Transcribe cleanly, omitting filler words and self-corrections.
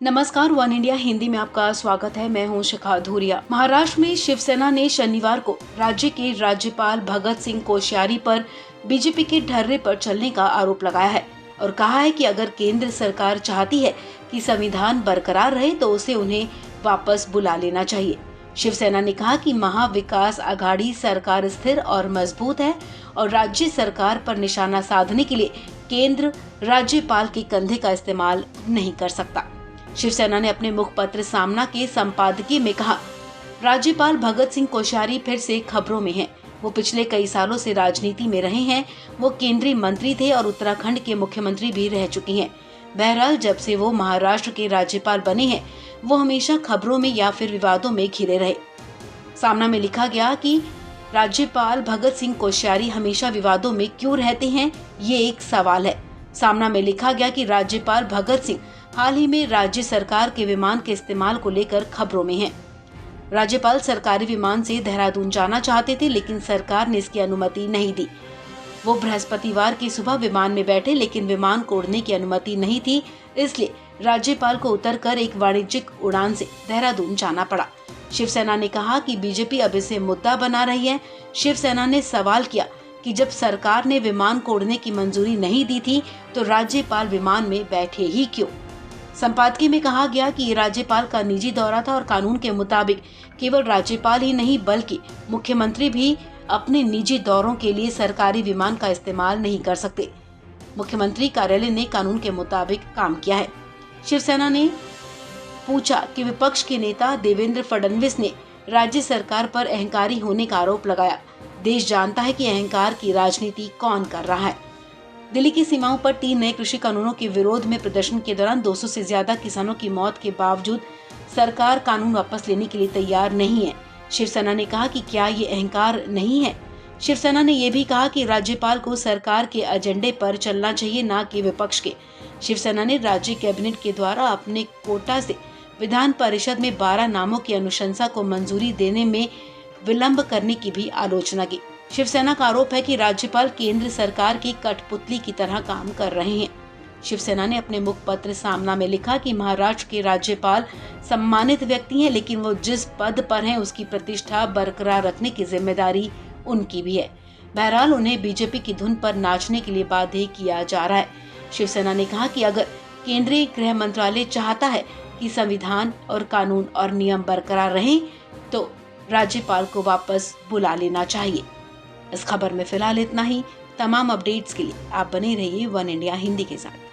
नमस्कार, one India Hindi में आपका स्वागत है। मैं हूं शिखा धूरिया। महाराष्ट्र में शिवसेना ने शनिवार को राज्य के राज्यपाल भगत सिंह कोश्यारी पर बीजेपी के ढर्रे पर चलने का आरोप लगाया है और कहा है कि अगर केंद्र सरकार चाहती है कि संविधान बरकरार रहे तो उसे उन्हें वापस बुला लेना चाहिए। शिवसेना ने कहा कि महाविकास आघाड़ी सरकार स्थिर और मजबूत है और राज्य सरकार पर निशाना साधने के लिए केंद्र राज्यपाल के कंधे का इस्तेमाल नहीं कर सकता। शिवसेना ने अपने मुखपत्र सामना के संपादकीय में कहा, राज्यपाल भगत सिंह कोश्यारी फिर से खबरों में हैं। वो पिछले कई सालों से राजनीति में रहे हैं। वो केंद्रीय मंत्री थे और उत्तराखंड के मुख्यमंत्री भी रह चुके हैं। बहरहाल जब से वो महाराष्ट्र के राज्यपाल बने हैं, वो हमेशा खबरों में या फिर विवादों में घिरे रहे। सामना में लिखा गया कि राज्यपाल भगत सिंह कोश्यारी हमेशा विवादों में क्यों रहते हैं, ये एक सवाल है। सामना में लिखा गया कि राज्यपाल भगत सिंह हाल ही में राज्य सरकार के विमान के इस्तेमाल को लेकर खबरों में हैं। राज्यपाल सरकारी विमान से देहरादून जाना चाहते थे, लेकिन सरकार ने इसकी अनुमति नहीं दी। वो बृहस्पतिवार की सुबह विमान में बैठे, लेकिन विमान को उड़ने की अनुमति नहीं थी, इसलिए राज्यपाल को उतरकर एक वाणिज्यिक उड़ान से देहरादून जाना पड़ा। शिवसेना ने कहा कि बीजेपी अब इसे मुद्दा बना रही है। शिवसेना ने सवाल किया कि जब सरकार ने विमान को उड़ने की मंजूरी नहीं दी थी तो राज्यपाल विमान में बैठे ही क्यों। संपादकीय में कहा गया कि ये राज्यपाल का निजी दौरा था और कानून के मुताबिक केवल राज्यपाल ही नहीं बल्कि मुख्यमंत्री भी अपने निजी दौरों के लिए सरकारी विमान का इस्तेमाल नहीं कर सकते। मुख्यमंत्री कार्यालय ने कानून के मुताबिक काम किया है। शिवसेना ने पूछा कि विपक्ष के नेता देवेंद्र फडणवीस ने राज्य सरकार पर अहंकारी होने का आरोप लगाया। देश जानता है कि अहंकार की राजनीति कौन कर रहा है। दिल्ली की सीमाओं पर 3 नए कृषि कानूनों के विरोध में प्रदर्शन के दौरान 200 से ज्यादा किसानों की मौत के बावजूद सरकार कानून वापस लेने के लिए तैयार नहीं है। शिवसेना ने कहा कि क्या ये अहंकार नहीं है। शिवसेना ने यह भी कहा कि राज्यपाल को सरकार के एजेंडे पर चलना चाहिए, न कि विपक्ष के। शिवसेना ने राज्य कैबिनेट के द्वारा अपने कोटा से विधान परिषद में 12 नामों की अनुशंसा को मंजूरी देने में विलंब करने की भी आलोचना की। शिवसेना का आरोप है कि राज्यपाल केंद्र सरकार की कठपुतली की तरह काम कर रहे हैं। शिवसेना ने अपने मुखपत्र सामना में लिखा कि महाराष्ट्र के राज्यपाल सम्मानित व्यक्ति हैं, लेकिन वो जिस पद पर हैं उसकी प्रतिष्ठा बरकरार रखने की जिम्मेदारी उनकी भी है। बहरहाल उन्हें बीजेपी की धुन पर नाचने के लिए बाध्य किया जा रहा है। शिवसेना ने कहा कि अगर केंद्रीय गृह मंत्रालय चाहता है कि संविधान और कानून और नियम बरकरार रहें तो राज्यपाल को वापस बुला लेना चाहिए। इस खबर में फिलहाल इतना ही। तमाम अपडेट्स के लिए आप बने रहिए वन इंडिया हिंदी के साथ।